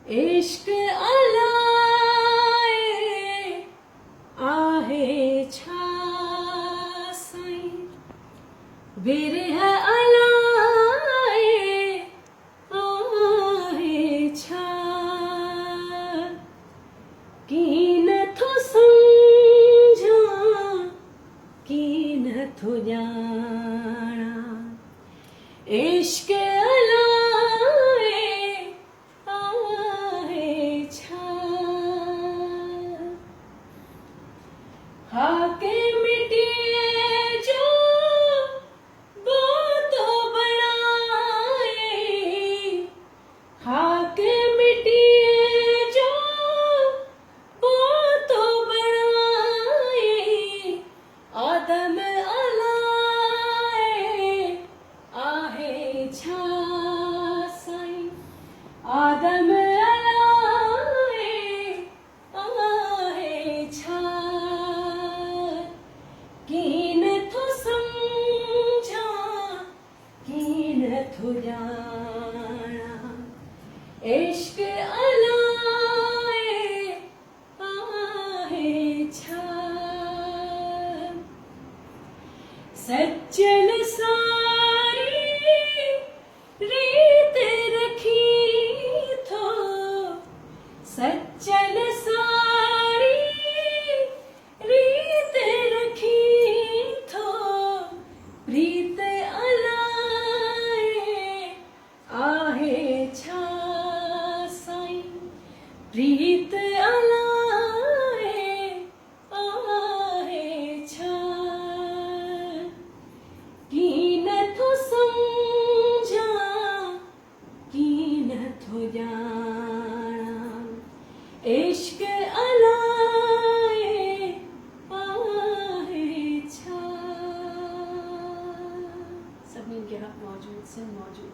इश्क अलाए आहे छा साईं, विरह अलाए आहे छा, की नथो सम्झां की नथो ॼाणां, इश्क अलाए आहे छा। खाके मिटीअ जो बोतो बणाए, खाके मिटीअ जो बोतो बणाए, आदम अलाए आहे छा साईं, आदम अलाए आहे छा, की नथो सम्झां की नथो ॼाणां, इश्क अलाए आहे छा। सज्जन सारी रीत रखी थो, सज्जन सारी रीत रखी थो, प्रीत अलाए आहे छा साईं, प्रीत अलाए आहे छा, की नथो सम्झां की नथो ॼाणां, इश्क अलाए आहे छा। सभिनी के हक़ मौजूद, सिंध मौजूद।